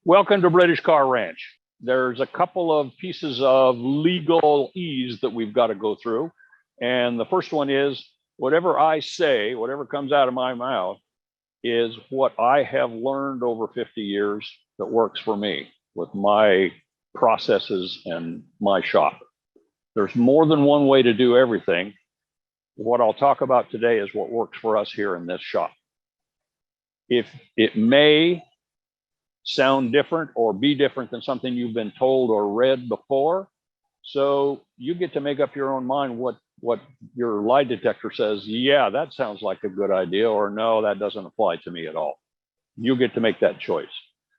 Welcome to British Car Ranch. There's a couple of pieces of legalese that we've got to go through. And the first one is whatever I say, whatever comes out of my mouth, is what I have learned over 50 years that works for me with my processes and my shop. There's more than one way to do everything. What I'll talk about today is what works for us here in this shop. If it may sound different or be different than something you've been told or read before, so you get to make up your own mind what your lie detector says. Yeah, that sounds like a good idea, or no, that doesn't apply to me at all. You get to make that choice.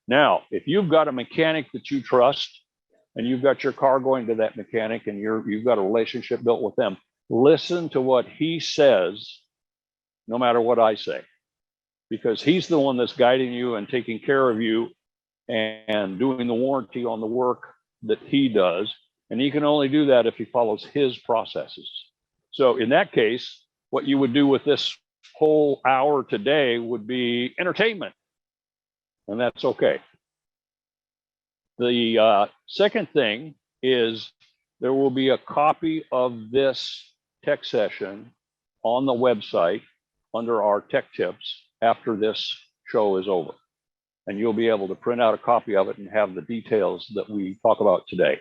Now, if you've got a mechanic that you trust and you've got your car going to that mechanic and you've got a relationship built with them, listen to what he says, no matter what I say, because he's the one that's guiding you and taking care of you and doing the warranty on the work that he does. And he can only do that if he follows his processes. So in that case, what you would do with this whole hour today would be entertainment, and that's okay. The second thing is there will be a copy of this tech session on the website under our tech tips after this show is over. And you'll be able to print out a copy of it and have the details that we talk about today.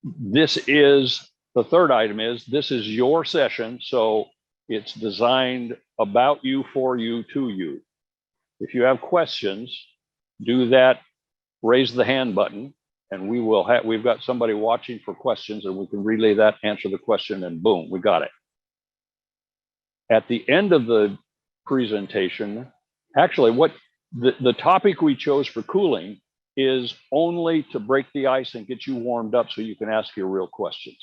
This is the third item is this is your session. So it's designed about you, for you, to you. If you have questions, do that, raise the hand button, and we've got somebody watching for questions, and we can relay that, answer the question, and boom, we got it. At the end of the presentation, actually, what the topic we chose for cooling is only to break the ice and get you warmed up so you can ask your real questions.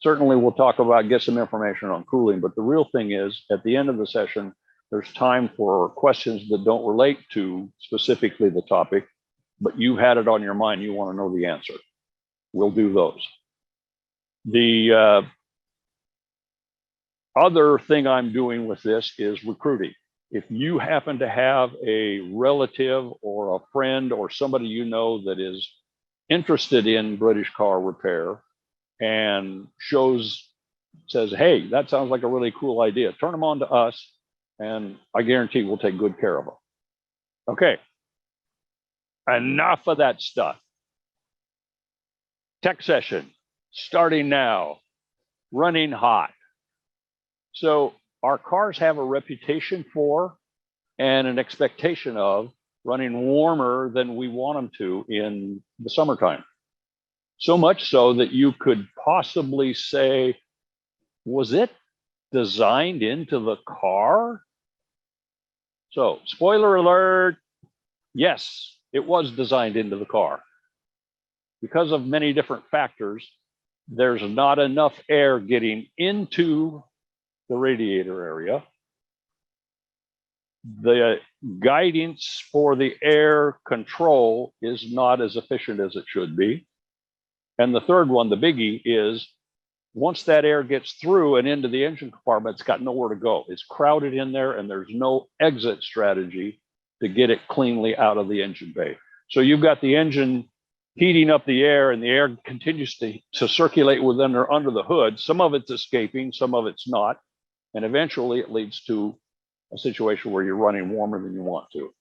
Certainly, we'll talk about, get some information on cooling, but the real thing is at the end of the session, there's time for questions that don't relate to specifically the topic, but you had it on your mind, you want to know the answer. We'll do those. The other thing I'm doing with this is recruiting. If you happen to have a relative or a friend or somebody you know that is interested in British car repair and says, hey, that sounds like a really cool idea, turn them on to us, and I guarantee we'll take good care of them. Okay, enough of that stuff. Tech session, starting now, running hot. So our cars have a reputation for and an expectation of running warmer than we want them to in the summertime. So much so that you could possibly say, was it designed into the car? So, spoiler alert, yes, it was designed into the car. Because of many different factors, there's not enough air getting into the radiator area. The guidance for the air control is not as efficient as it should be. And the third one, the biggie, is once that air gets through and into the engine compartment, it's got nowhere to go. It's crowded in there and there's no exit strategy to get it cleanly out of the engine bay. So you've got the engine heating up the air and the air continues to circulate within or under the hood. Some of it's escaping, some of it's not. And eventually it leads to a situation where you're running warmer than you want to.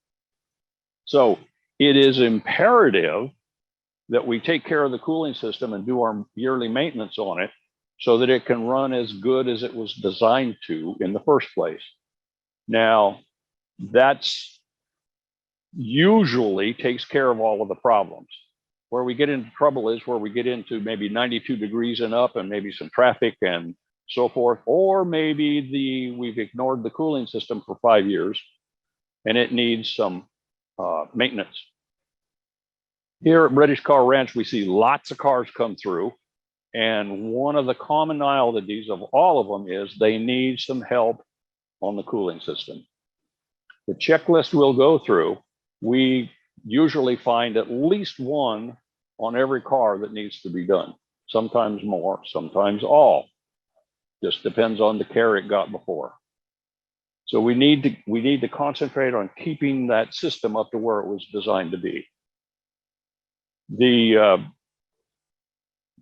So it is imperative that we take care of the cooling system and do our yearly maintenance on it so that it can run as good as it was designed to in the first place. Now, that's usually takes care of all of the problems. Where we get into trouble is where we get into maybe 92 degrees and up and maybe some traffic and so forth, or maybe we've ignored the cooling system for 5 years and it needs some maintenance. Here at British Car Ranch, we see lots of cars come through, and one of the commonalities of all of them is they need some help on the cooling system. The checklist we'll go through, we usually find at least one on every car that needs to be done, sometimes more, sometimes all. Just depends on the care it got before. So we need to concentrate on keeping that system up to where it was designed to be. The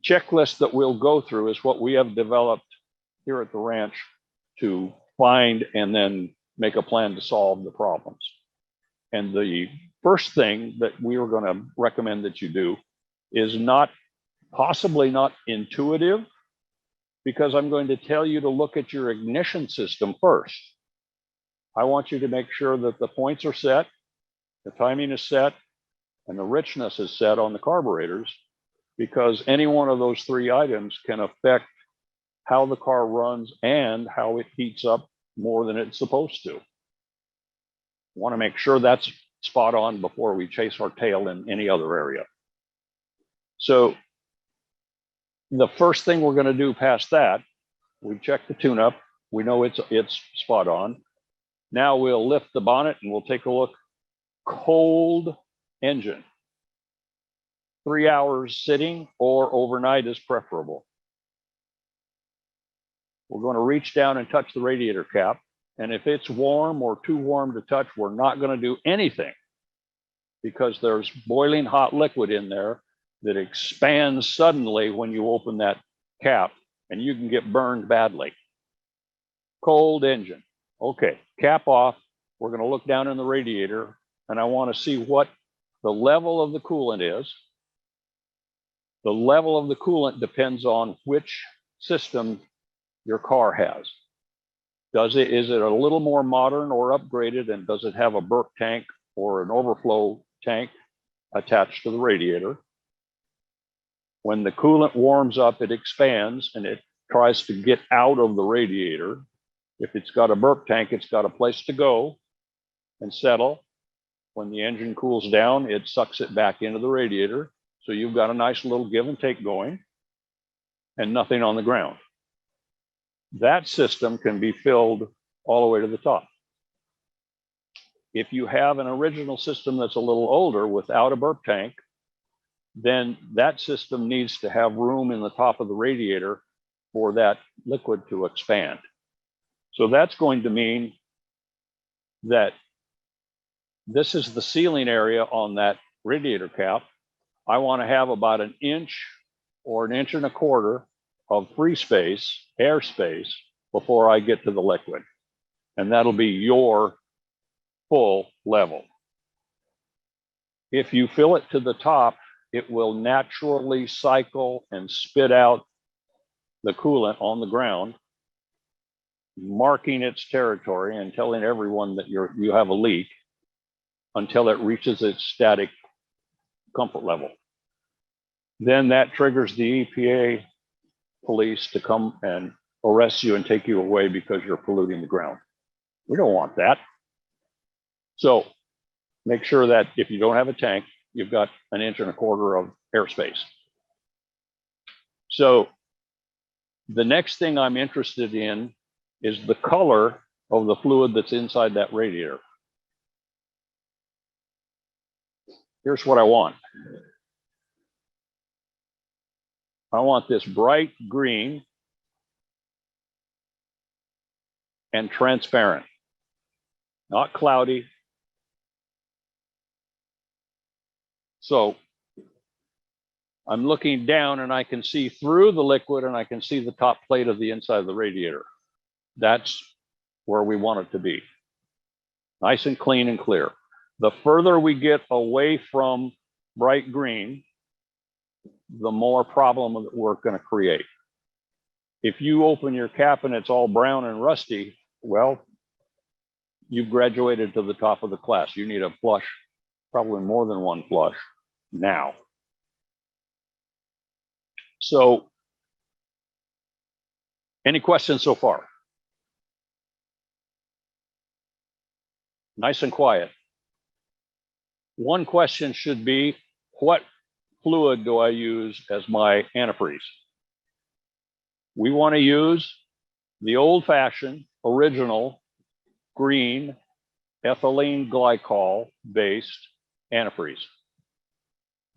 checklist that we'll go through is what we have developed here at the ranch to find and then make a plan to solve the problems. And the first thing that we are going to recommend that you do is possibly not intuitive, because I'm going to tell you to look at your ignition system first. I want you to make sure that the points are set, the timing is set, and the richness is set on the carburetors, because any one of those three items can affect how the car runs and how it heats up more than it's supposed to. Want to make sure that's spot on before we chase our tail in any other area. So the first thing we're going to do past that, we check the tune-up. We know it's spot on. Now we'll lift the bonnet and we'll take a look. Cold engine. 3 hours sitting or overnight is preferable. We're going to reach down and touch the radiator cap. And if it's warm or too warm to touch, we're not going to do anything, because there's boiling hot liquid in there that expands suddenly when you open that cap, and you can get burned badly. Cold engine. Okay, cap off. We're going to look down in the radiator, and I want to see what the level of the coolant is. The level of the coolant depends on which system your car has. Is it a little more modern or upgraded, and does it have a burp tank or an overflow tank attached to the radiator? When the coolant warms up, it expands and it tries to get out of the radiator. If it's got a burp tank, it's got a place to go and settle. When the engine cools down, it sucks it back into the radiator. So you've got a nice little give and take going and nothing on the ground. That system can be filled all the way to the top. If you have an original system that's a little older without a burp tank, then that system needs to have room in the top of the radiator for that liquid to expand. So that's going to mean that this is the sealing area on that radiator cap. I want to have about 1 inch or 1.25 inches of free space, air space, before I get to the liquid. And that'll be your full level. If you fill it to the top, it will naturally cycle and spit out the coolant on the ground, marking its territory and telling everyone that you have a leak until it reaches its static comfort level. Then that triggers the EPA police to come and arrest you and take you away because you're polluting the ground. We don't want that. So make sure that if you don't have a tank, you've got 1.25 inches of airspace. So the next thing I'm interested in is the color of the fluid that's inside that radiator. Here's what I want. I want this bright green and transparent, not cloudy. So I'm looking down and I can see through the liquid and I can see the top plate of the inside of the radiator. That's where we want it to be. Nice and clean and clear. The further we get away from bright green, the more problem that we're going to create. If you open your cap and it's all brown and rusty, well, you've graduated to the top of the class. You need a flush, probably more than one flush now. So, any questions so far? Nice and quiet. One question should be, what fluid do I use as my antifreeze? We want to use the old-fashioned, original, green, ethylene glycol-based antifreeze.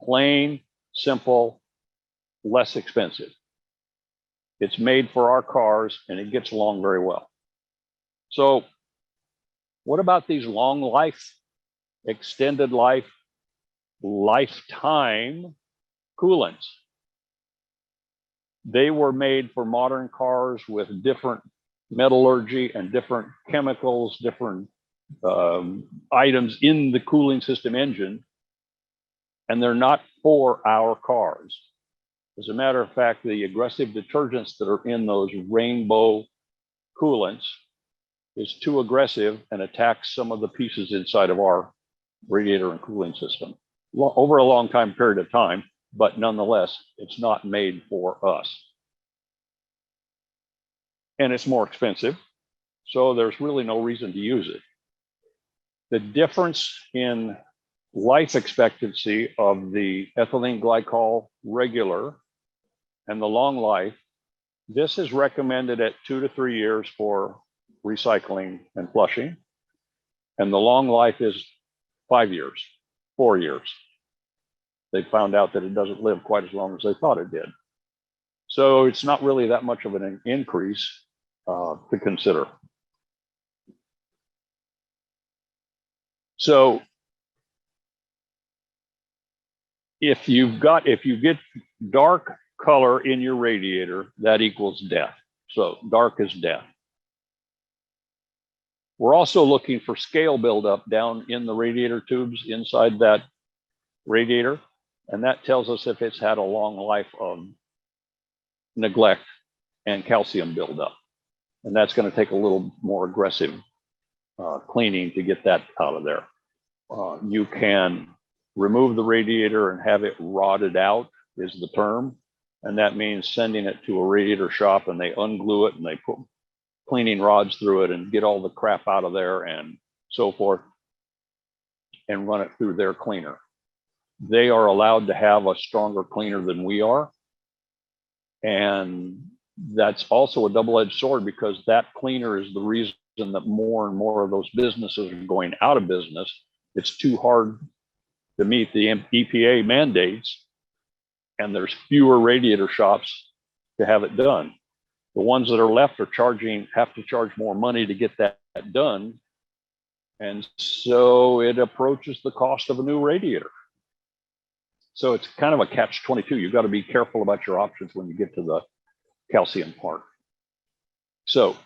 Plain, simple, less expensive. It's made for our cars and it gets along very well. So What about these long life, extended life, lifetime coolants? They were made for modern cars with different metallurgy and different chemicals, different items in the cooling system engine, and they're not for our cars. As a matter of fact, the aggressive detergents that are in those rainbow coolants is too aggressive and attacks some of the pieces inside of our radiator and cooling system over a long time period of time, but nonetheless, it's not made for us. And it's more expensive, so there's really no reason to use it. The difference in life expectancy of the ethylene glycol regular and the long life, this is recommended at 2 to 3 years for recycling and flushing. And the long life is 5 years, 4 years. They found out that it doesn't live quite as long as they thought it did. So it's not really that much of an increase to consider. So if you get dark color in your radiator, that equals death. So dark is death. We're also looking for scale buildup down in the radiator tubes inside that radiator. And that tells us if it's had a long life of neglect and calcium buildup. And that's going to take a little more aggressive cleaning to get that out of there. You can remove the radiator and have it rotted out is the term. And that means sending it to a radiator shop and they unglue it and they put cleaning rods through it and get all the crap out of there and so forth and run it through their cleaner. They are allowed to have a stronger cleaner than we are. And that's also a double-edged sword because that cleaner is the reason that more and more of those businesses are going out of business. It's too hard to meet the EPA mandates, and there's fewer radiator shops to have it done. The ones that are left are have to charge more money to get that done. And so it approaches the cost of a new radiator. So it's kind of a catch-22. You've got to be careful about your options when you get to the calcium part. So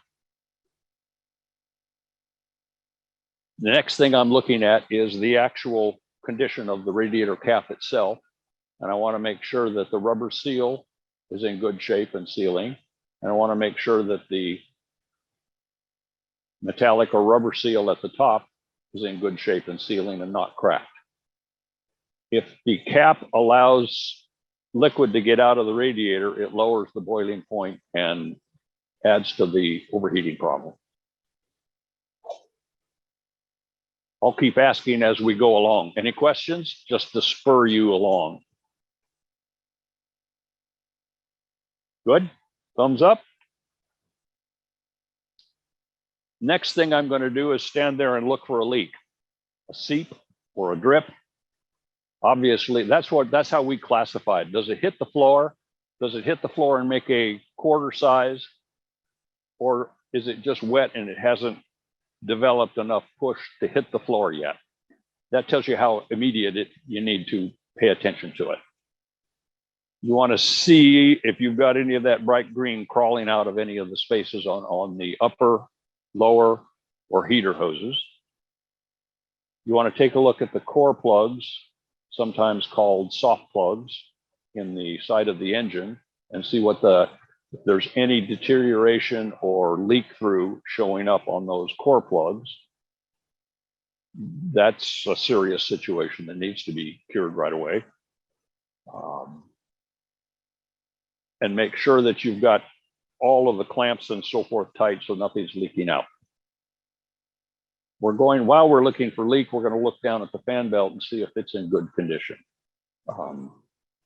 the next thing I'm looking at is the actual condition of the radiator cap itself. And I want to make sure that the rubber seal is in good shape and sealing. And I want to make sure that the metallic or rubber seal at the top is in good shape and sealing and not cracked. If the cap allows liquid to get out of the radiator, it lowers the boiling point and adds to the overheating problem. I'll keep asking as we go along. Any questions? Just to spur you along. Good? Thumbs up. Next thing I'm going to do is stand there and look for a leak, a seep or a drip. Obviously, that's how we classify it. Does it hit the floor? Does it hit the floor and make a quarter size? Or is it just wet and it hasn't developed enough push to hit the floor yet? That tells you how immediate you need to pay attention to it. You want to see if you've got any of that bright green crawling out of any of the spaces on the upper, lower, or heater hoses. You want to take a look at the core plugs, sometimes called soft plugs, in the side of the engine and see if there's any deterioration or leak through showing up on those core plugs. That's a serious situation that needs to be cured right away. And make sure that you've got all of the clamps and so forth tight so nothing's leaking out. While we're looking for leak, we're going to look down at the fan belt and see if it's in good condition.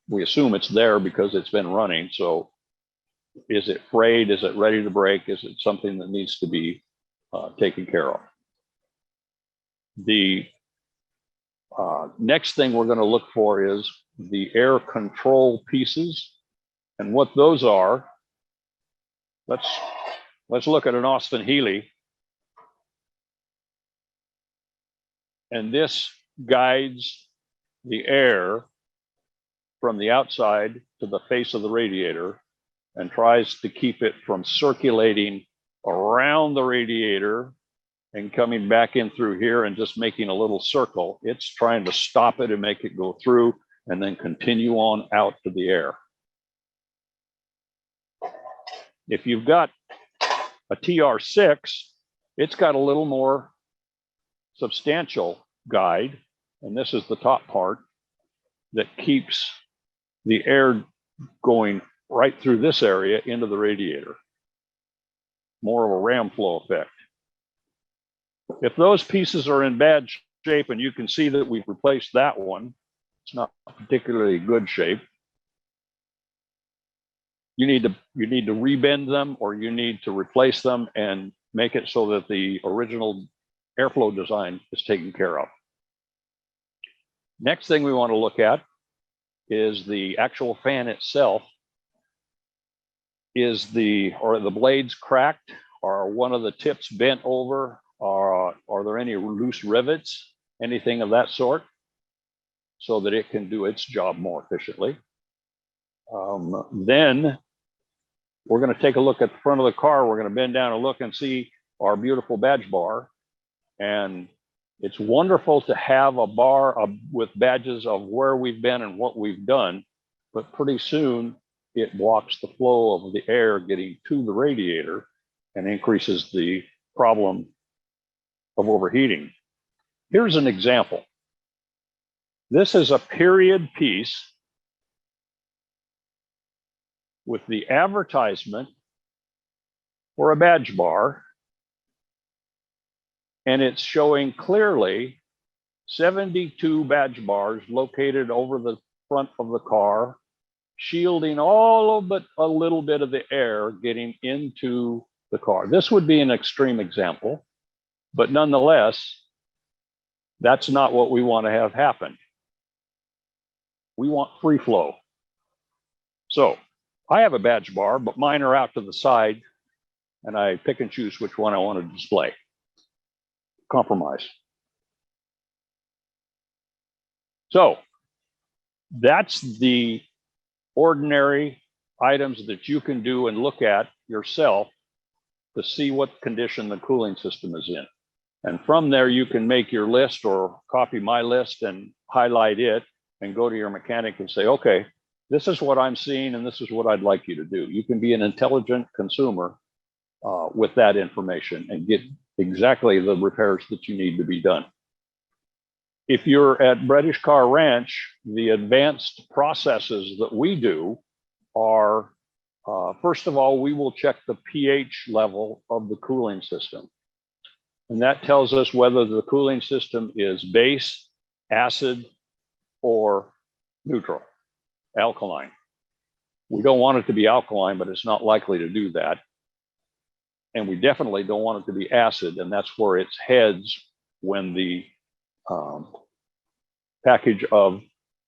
We assume it's there because it's been running. So is it frayed? Is it ready to break? Is it something that needs to be taken care of? The next thing we're going to look for is the air control pieces. And what those are, let's look at an Austin Healey. And this guides the air from the outside to the face of the radiator and tries to keep it from circulating around the radiator and coming back in through here and just making a little circle. It's trying to stop it and make it go through and then continue on out to the air. If you've got a TR6, it's got a little more substantial guide, and this is the top part that keeps the air going right through this area into the radiator. More of a ram flow effect. If those pieces are in bad shape, and you can see that we've replaced that one, it's not particularly good shape. You need to rebend them, or you need to replace them and make it so that the original airflow design is taken care of. Next thing we want to look at is the actual fan itself. Is the blades cracked? Are one of the tips bent over? Are there any loose rivets? Anything of that sort, so that it can do its job more efficiently. Then we're going to take a look at the front of the car. We're going to bend down and look and see our beautiful badge bar. And it's wonderful to have a bar with badges of where we've been and what we've done, but pretty soon it blocks the flow of the air getting to the radiator and increases the problem of overheating. Here's an example. This is a period piece with the advertisement for a badge bar, and it's showing clearly 72 badge bars located over the front of the car, shielding all but a little bit of the air getting into the car. This would be an extreme example, but nonetheless, that's not what we want to have happen. We want free flow. So I have a badge bar, but mine are out to the side, and I pick and choose which one I want to display. Compromise. So that's the ordinary items that you can do and look at yourself to see what condition the cooling system is in. And from there, you can make your list or copy my list and highlight it and go to your mechanic and say, okay, this is what I'm seeing and this is what I'd like you to do. You can be an intelligent consumer with that information and get exactly the repairs that you need to be done. If you're at British Car Ranch, the advanced processes that we do are, first of all, we will check the pH level of the cooling system. And that tells us whether the cooling system is base, acid, or neutral, alkaline. We don't want it to be alkaline, but it's not likely to do that. And we definitely don't want it to be acid, and that's where it heads when the package of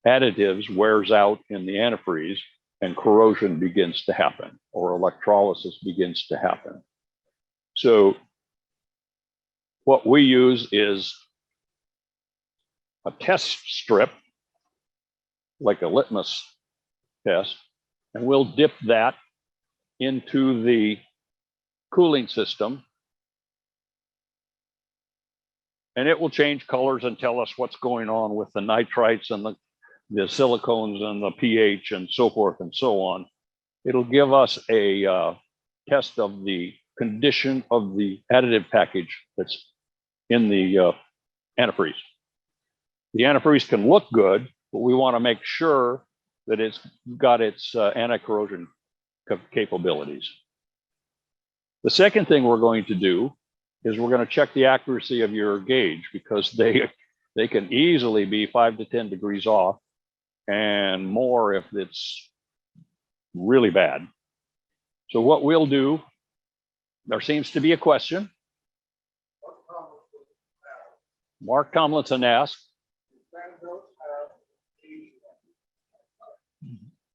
additives wears out in the antifreeze and corrosion begins to happen, or electrolysis begins to happen. So what we use is a test strip, like a litmus test, and we'll dip that into the cooling system, and it will change colors and tell us what's going on with the nitrites and the silicones and the pH and so forth and so on. It'll give us a test of the condition of the additive package that's in the antifreeze. The antifreeze can look good, but we want to make sure that it's got its anti-corrosion capabilities. The second thing we're going to do is we're going to check the accuracy of your gauge, because they can easily be 5 to 10 degrees off and more if it's really bad. So what we'll do, there seems to be a question. Mark Tomlinson asked,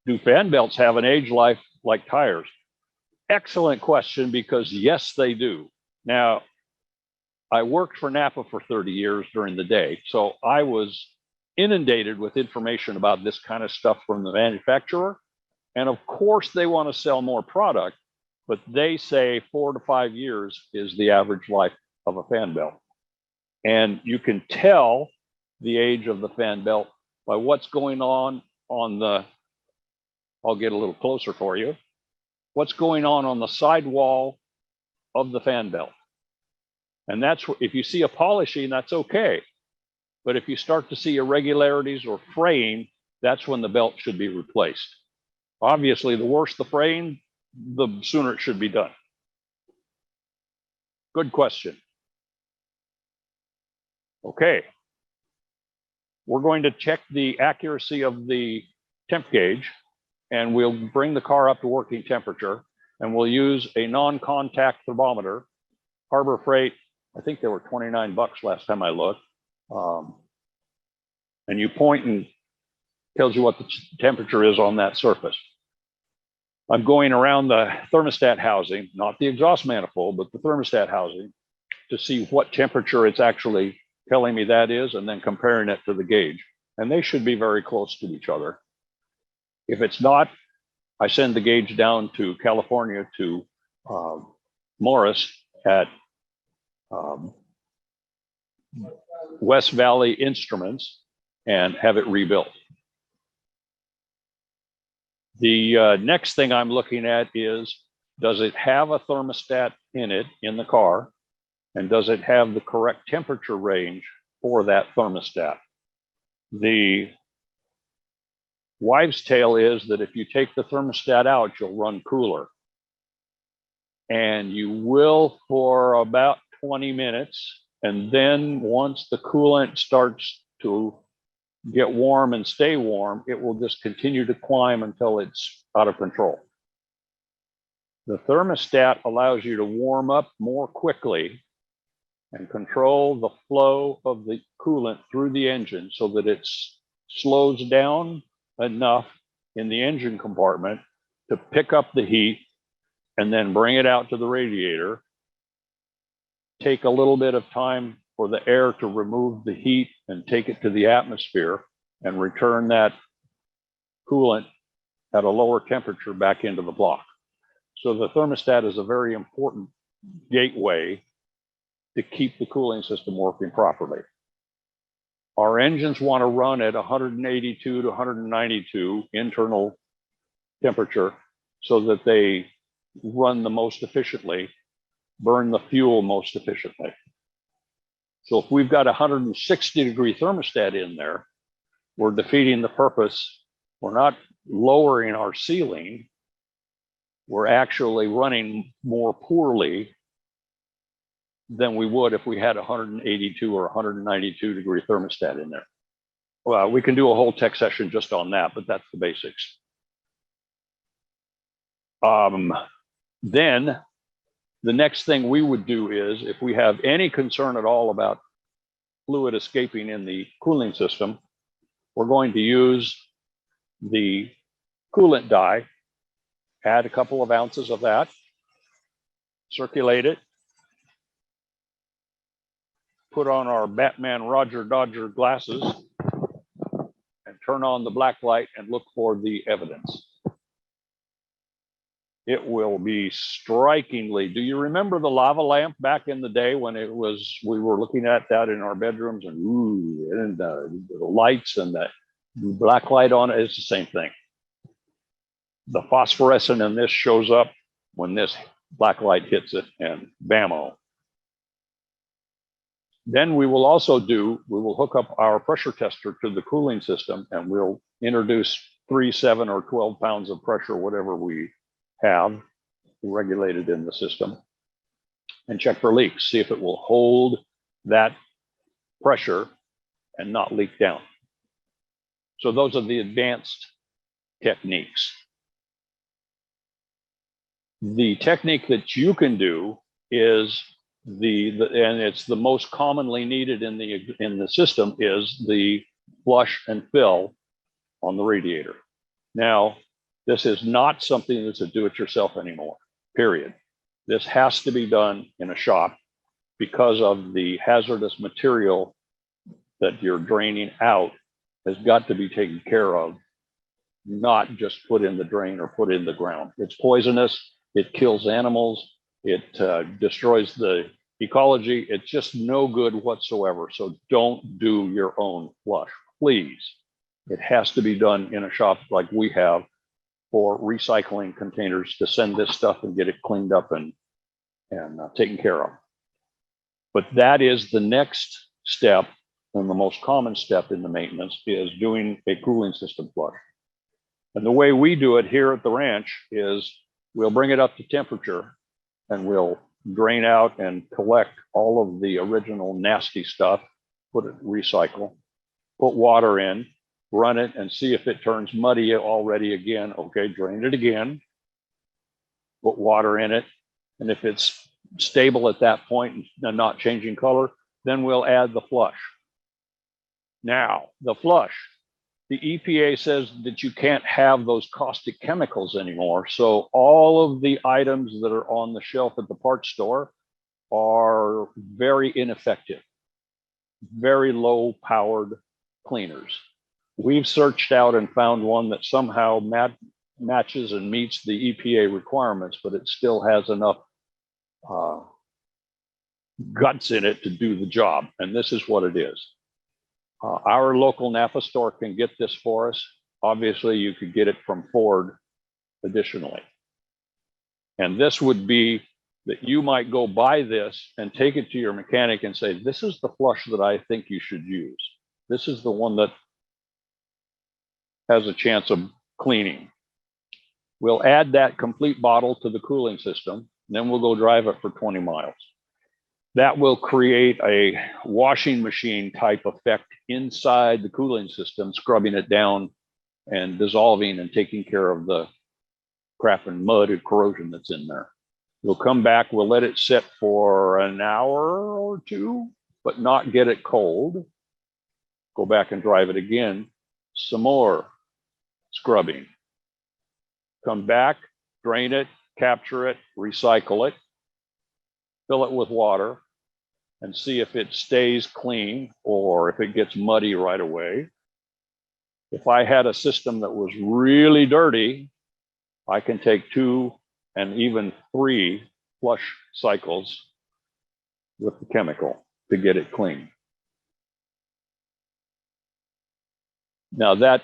do fan belts have an age life like tires? Excellent question, because yes, they do. Now, I worked for Napa for 30 years during the day, so I was inundated with information about this kind of stuff from the manufacturer. And of course, they want to sell more product, but they say 4 to 5 years is the average life of a fan belt. And you can tell the age of the fan belt by what's going on the, I'll get a little closer for you, what's going on the sidewall of the fan belt. And that's, if you see a polishing, that's okay. But if you start to see irregularities or fraying, that's when the belt should be replaced. Obviously, the worse the fraying, the sooner it should be done. Good question. Okay. We're going to check the accuracy of the temp gauge, and we'll bring the car up to working temperature, and we'll use a non-contact thermometer. Harbor Freight, I think they were 29 bucks last time I looked. And you point and tells you what the temperature is on that surface. I'm going around the thermostat housing, not the exhaust manifold, but the thermostat housing, to see what temperature it's actually telling me that is, and then comparing it to the gauge. And they should be very close to each other. If it's not, I send the gauge down to California to Morris at West Valley Instruments and have it rebuilt. The next thing I'm looking at is, does it have a thermostat in it in the car? And does it have the correct temperature range for that thermostat? The wives' tale is that if you take the thermostat out, you'll run cooler. And you will for about 20 minutes. And then once the coolant starts to get warm and stay warm, it will just continue to climb until it's out of control. The thermostat allows you to warm up more quickly and control the flow of the coolant through the engine so that it slows down enough in the engine compartment to pick up the heat and then bring it out to the radiator. Take a little bit of time for the air to remove the heat and take it to the atmosphere and return that coolant at a lower temperature back into the block. So the thermostat is a very important gateway to keep the cooling system working properly. Our engines want to run at 182 to 192 internal temperature so that they run the most efficiently, burn the fuel most efficiently. So if we've got a 160-degree thermostat in there, we're defeating the purpose. We're not lowering our ceiling. We're actually running more poorly than we would if we had a 182 or 192-degree thermostat in there. Well, we can do a whole tech session just on that, but that's the basics. Then the next thing we would do is, if we have any concern at all about fluid escaping in the cooling system, we're going to use the coolant dye, add a couple of ounces of that, circulate it, put on our Batman Roger Dodger glasses, and turn on the black light and look for the evidence. It will be strikingly. Do you remember the lava lamp back in the day when it was, we were looking at that in our bedrooms, and ooh, and the lights and the black light on it? It's the same thing. The phosphorescent in this shows up when this black light hits it, and bammo. Then we will also we will hook up our pressure tester to the cooling system, and we'll introduce 3, 7, or 12 pounds of pressure, whatever we have regulated in the system, and check for leaks, see if it will hold that pressure and not leak down. So those are the advanced techniques. The technique that you can do is and it's the most commonly needed in the system, is the flush and fill on the radiator. Now, this is not something that's a do-it-yourself anymore, period. This has to be done in a shop. because of the hazardous material that you're draining out has got to be taken care of, not just put in the drain or put in the ground. It's poisonous, it kills animals, it destroys the ecology. It's just no good whatsoever. So don't do your own flush, please. It has to be done in a shop like we have for recycling containers to send this stuff and get it cleaned up and taken care of. But that is the next step, and the most common step in the maintenance is doing a cooling system flush. And the way we do it here at the ranch is we'll bring it up to temperature and we'll drain out and collect all of the original nasty stuff, recycle, put water in, run it and see if it turns muddy already again. Okay, drain it again, put water in it. And if it's stable at that point and not changing color, then we'll add the flush. Now, the flush, the EPA says that you can't have those caustic chemicals anymore. So all of the items that are on the shelf at the parts store are very ineffective, very low powered cleaners. We've searched out and found one that somehow matches and meets the EPA requirements, but it still has enough guts in it to do the job. And this is what it is. Our local Napa store can get this for us. Obviously, you could get it from Ford additionally. And this would be that you might go buy this and take it to your mechanic and say, this is the flush that I think you should use. This is the one that has a chance of cleaning. We'll add that complete bottle to the cooling system, then we'll go drive it for 20 miles. That will create a washing machine type effect inside the cooling system, scrubbing it down and dissolving and taking care of the crap and mud and corrosion that's in there. We'll come back, we'll let it sit for an hour or two, but not get it cold. Go back and drive it again, some more scrubbing. Come back, drain it, capture it, recycle it, fill it with water, and see if it stays clean or if it gets muddy right away. If I had a system that was really dirty, I can take 2 and even 3 flush cycles with the chemical to get it clean. Now that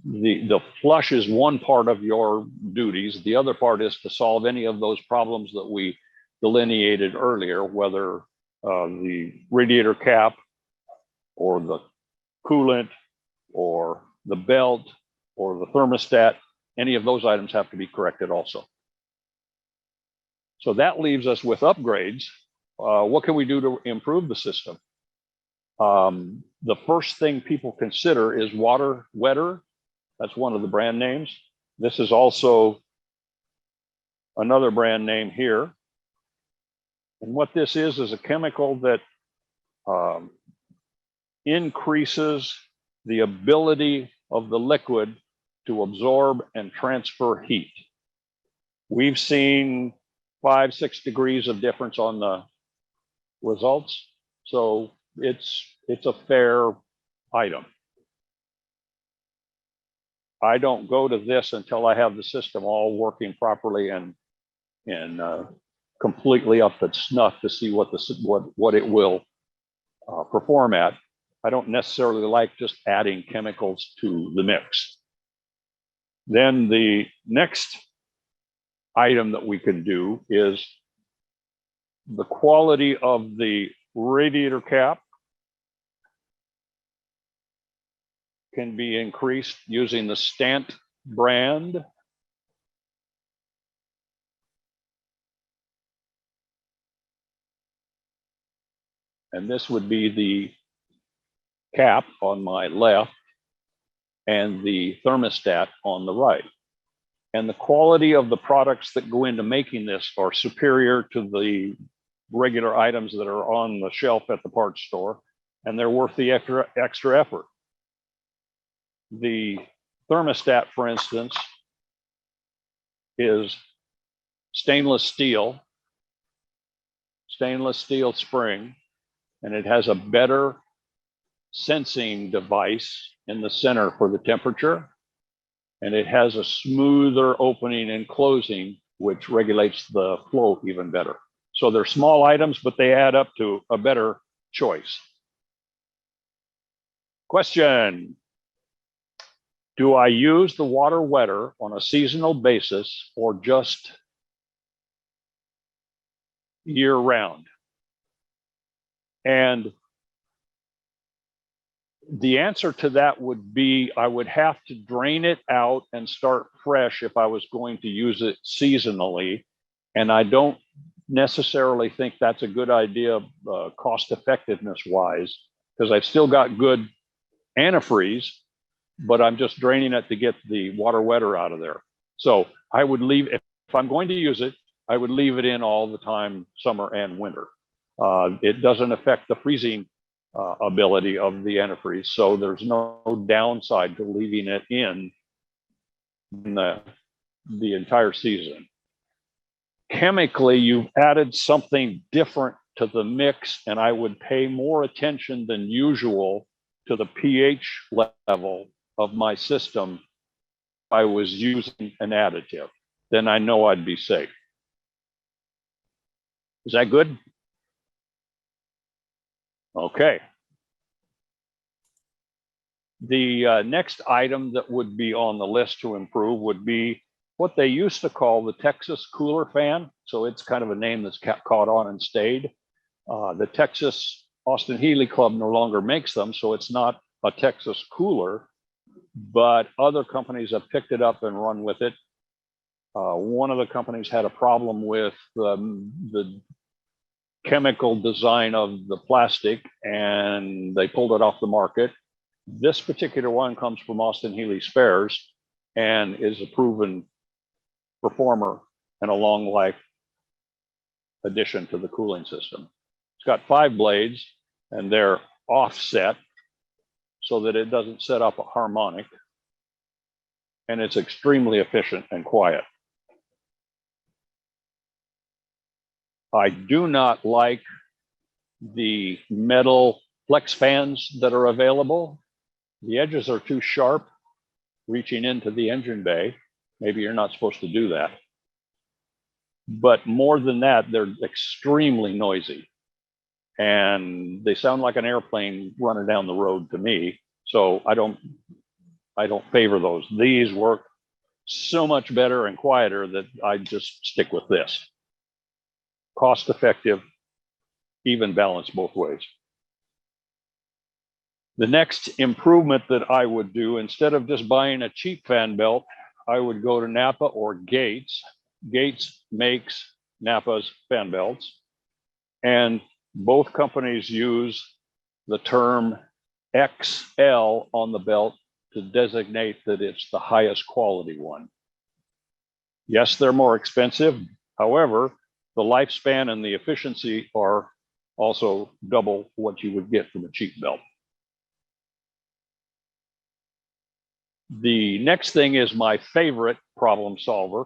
the flush is one part of your duties. The other part is to solve any of those problems that we delineated earlier, whether the radiator cap or the coolant or the belt or the thermostat. Any of those items have to be corrected also. So that leaves us with upgrades. What can we do to improve the system? The first thing people consider is water wetter. That's one of the brand names. This is also another brand name here. And what this is a chemical that increases the ability of the liquid to absorb and transfer heat. We've seen 5-6 degrees of difference on the results. So it's a fair item. I don't go to this until I have the system all working properly and completely up to snuff to see what it will perform at. I don't necessarily like just adding chemicals to the mix. Then the next item that we can do is the quality of the radiator cap can be increased using the Stant brand. And this would be the cap on my left and the thermostat on the right. And the quality of the products that go into making this are superior to the regular items that are on the shelf at the parts store, and they're worth the extra effort. The thermostat, for instance, is stainless steel. stainless steel spring, and it has a better sensing device in the center for the temperature, and it has a smoother opening and closing, which regulates the flow even better. So they're small items, but they add up to a better choice. Question: do I use the water wetter on a seasonal basis or just year round? And the answer to that would be I would have to drain it out and start fresh if I was going to use it seasonally. And I don't necessarily think that's a good idea cost effectiveness wise, because I've still got good antifreeze, but I'm just draining it to get the water wetter out of there. So I would leave, if I'm going to use it, I would leave it in all the time, summer and winter. It doesn't affect the freezing ability of the antifreeze, so there's no downside to leaving it in the entire season. Chemically, you've added something different to the mix, and I would pay more attention than usual to the pH level of my system if I was using an additive. Then I know I'd be safe. Is that good? Okay. The next item that would be on the list to improve would be what they used to call the Texas cooler fan. So it's kind of a name that's caught on and stayed. The Texas Austin Healey Club no longer makes them, so it's not a Texas cooler, but other companies have picked it up and run with it. One of the companies had a problem with the chemical design of the plastic, and they pulled it off the market. This particular one comes from Austin Healey Spares and is a proven performer and a long life addition to the cooling system. It's got 5 blades and they're offset so that it doesn't set up a harmonic, and it's extremely efficient and quiet. I do not like the metal flex fans that are available. The edges are too sharp, reaching into the engine bay. Maybe you're not supposed to do that. But more than that, they're extremely noisy. And they sound like an airplane running down the road to me. So I don't favor those. These work so much better and quieter that I just stick with this. Cost effective, even balanced both ways. The next improvement that I would do, instead of just buying a cheap fan belt, I would go to Napa or Gates. Gates makes Napa's fan belts, and both companies use the term XL on the belt to designate that it's the highest quality one. Yes, they're more expensive. However, the lifespan and the efficiency are also double what you would get from a cheap belt. The next thing is my favorite problem solver.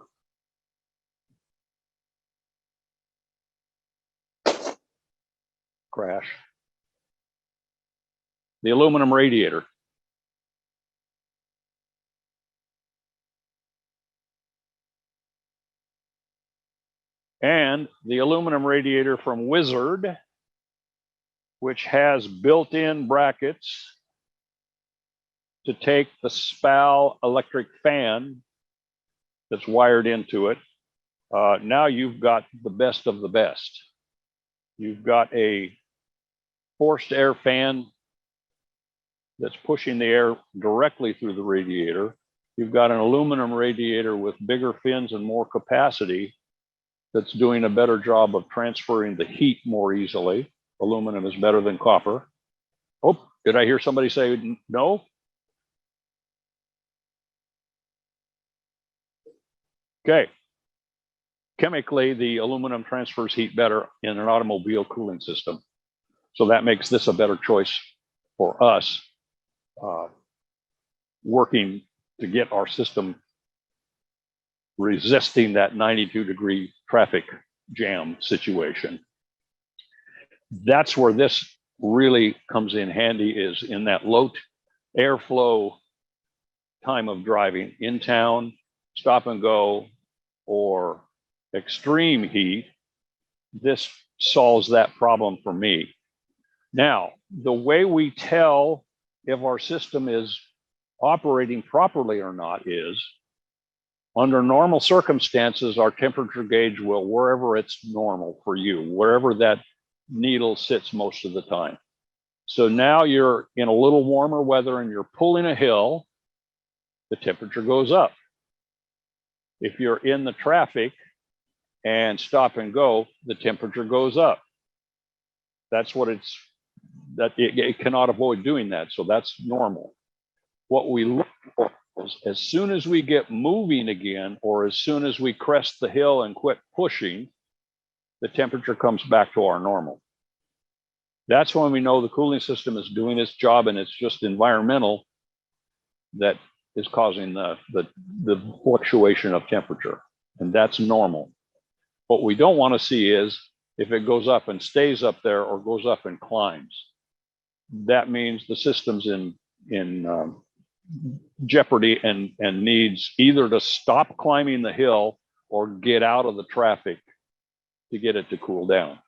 Crash. The aluminum radiator. And the aluminum radiator from Wizard, which has built-in brackets to take the SPAL electric fan that's wired into it. Now you've got the best of the best. You've got a forced air fan that's pushing the air directly through the radiator. You've got an aluminum radiator with bigger fins and more capacity that's doing a better job of transferring the heat more easily. Aluminum is better than copper. Oh, did I hear somebody say no? Okay. Chemically, the aluminum transfers heat better in an automobile cooling system. So that makes this a better choice for us working to get our system resisting that 92-degree traffic jam situation. That's where this really comes in handy, is in that low airflow time of driving in town, stop and go, or extreme heat. This solves that problem for me. Now, the way we tell if our system is operating properly or not is, under normal circumstances, our temperature gauge will, wherever it's normal for you, wherever that needle sits most of the time. So now you're in a little warmer weather and you're pulling a hill, the temperature goes up. If you're in the traffic and stop and go, the temperature goes up. That's what it cannot avoid doing that. So that's normal. What we look for is, as soon as we get moving again, or as soon as we crest the hill and quit pushing, the temperature comes back to our normal. That's when we know the cooling system is doing its job, and it's just environmental that is causing the fluctuation of temperature, and that's normal. What we don't want to see is if it goes up and stays up there or goes up and climbs. That means the system's in jeopardy and needs either to stop climbing the hill or get out of the traffic to get it to cool down.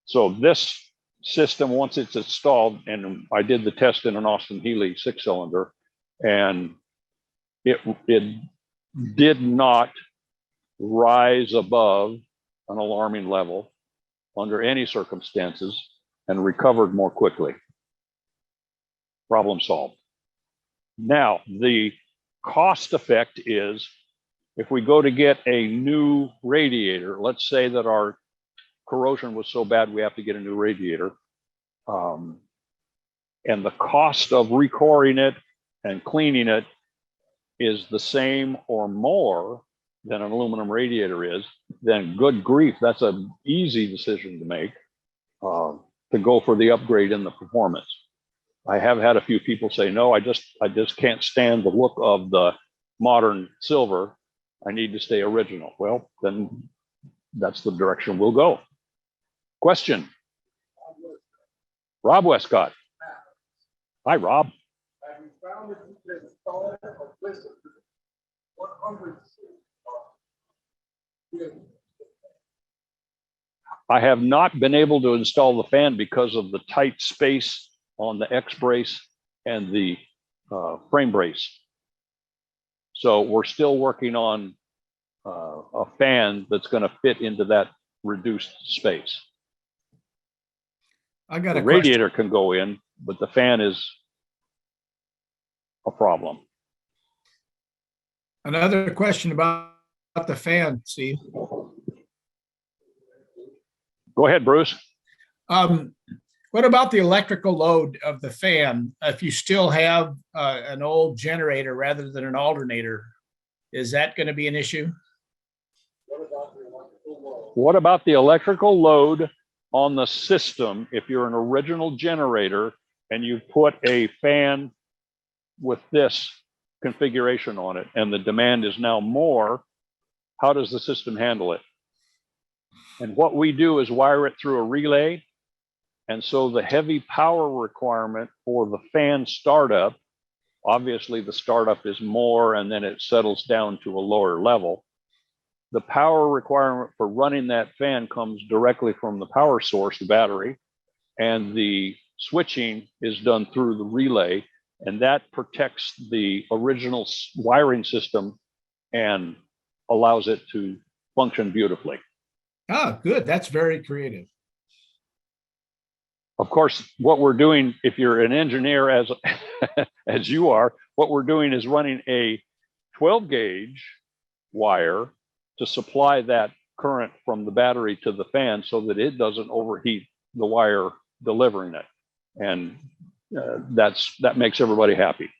So this system, once it's installed, and I did the test in an Austin Healey 6-cylinder, and it did not rise above an alarming level under any circumstances and recovered more quickly. Problem solved. Now, the cost effect is, if we go to get a new radiator, let's say that our corrosion was so bad we have to get a new radiator, and the cost of recoring it and cleaning it is the same or more than an aluminum radiator is, then good grief, that's an easy decision to make, to go for the upgrade in the performance. I have had a few people say, no, I just can't stand the look of the modern silver. I need to stay original. Well, then that's the direction we'll go. Question. Rob Westcott. Hi, Rob. Have you found that you can install it or twist it? 100. I have not been able to install the fan because of the tight space on the X brace and the frame brace. So we're still working on a fan that's going to fit into that reduced space. I got the a radiator can go in, but the fan is a problem. Another question about the fan, Steve. Go ahead, Bruce. What about the electrical load of the fan? If you still have an old generator rather than an alternator, is that going to be an issue? What about the electrical load on the system if you're an original generator and you put a fan with this configuration on it and the demand is now more? How does the system handle it? And what we do is wire it through a relay. And so the heavy power requirement for the fan startup, obviously the startup is more and then it settles down to a lower level. The power requirement for running that fan comes directly from the power source, the battery, and the switching is done through the relay, and that protects the original wiring system and allows it to function beautifully. Ah, good. That's very creative. Of course, what we're doing, if you're an engineer as as you are, what we're doing is running a 12 gauge wire to supply that current from the battery to the fan so that it doesn't overheat the wire delivering it. And that makes everybody happy.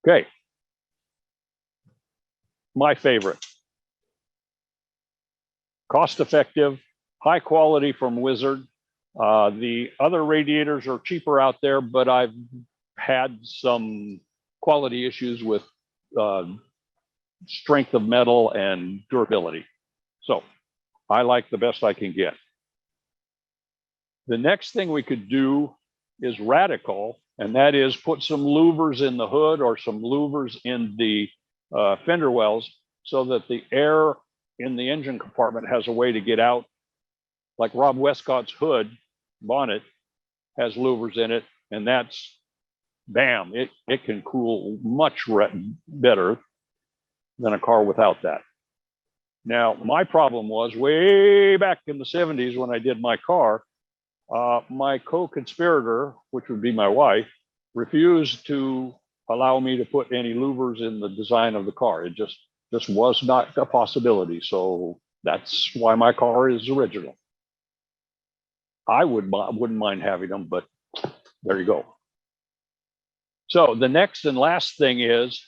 Okay. My favorite. Cost effective, high quality from Wizard. The other radiators are cheaper out there, but I've had some quality issues with strength of metal and durability. So I like the best I can get. The next thing we could do is radical, and that is put some louvers in the hood or some louvers in the fender wells so that the air in the engine compartment has a way to get out. Like Rob Westcott's hood bonnet has louvers in it, and that's bam, it can cool much better than a car without that. Now, my problem was way back in the 70s when I did my car, my co-conspirator, which would be my wife, refused to allow me to put any louvers in the design of the car. It just was not a possibility. So that's why my car is original. I wouldn't mind having them, but there you go. So the next and last thing is,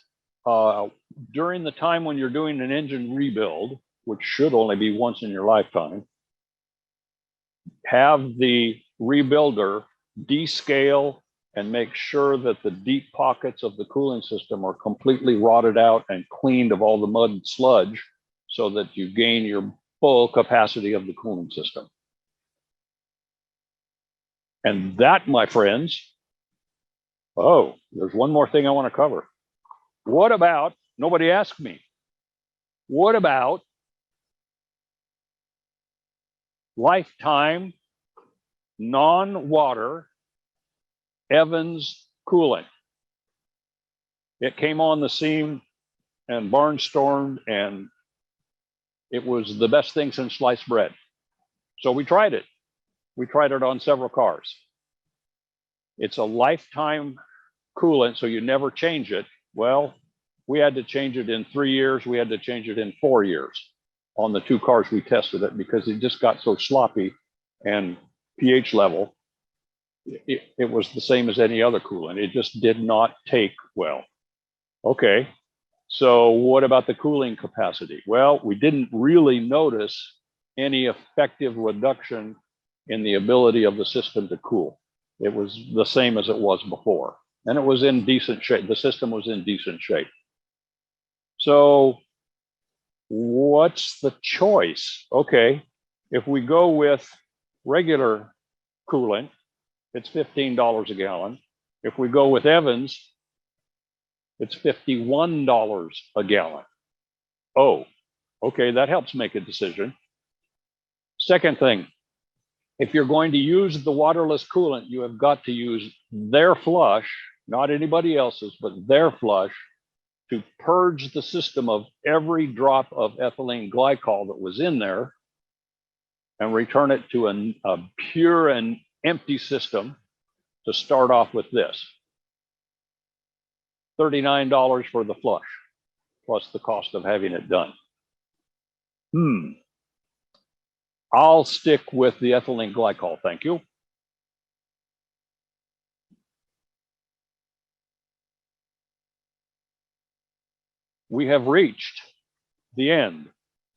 during the time when you're doing an engine rebuild, which should only be once in your lifetime, have the rebuilder descale and make sure that the deep pockets of the cooling system are completely rotted out and cleaned of all the mud and sludge so that you gain your full capacity of the cooling system. And that, my friends, oh, there's one more thing I want to cover. What about, nobody asked me, what about lifetime non-water Evans coolant? It came on the scene and barnstormed, and it was the best thing since sliced bread. So we tried it. We tried it on several cars. It's a lifetime coolant, so you never change it. Well, we had to change it in 3 years. We had to change it in 4 years on the 2 cars we tested it because it just got so sloppy and pH level. It was the same as any other coolant. It just did not take well. Okay, so what about the cooling capacity? Well, we didn't really notice any effective reduction in the ability of the system to cool. It was the same as it was before, and it was in decent shape. The system was in decent shape. So what's the choice? Okay, if we go with regular coolant, it's $15 a gallon. If we go with Evans, it's $51 a gallon. Oh, okay, that helps make a decision. Second thing, if you're going to use the waterless coolant, you have got to use their flush, not anybody else's, but their flush, to purge the system of every drop of ethylene glycol that was in there and return it to a pure and empty system to start off with this. $39 for the flush, plus the cost of having it done. I'll stick with the ethylene glycol, thank you. We have reached the end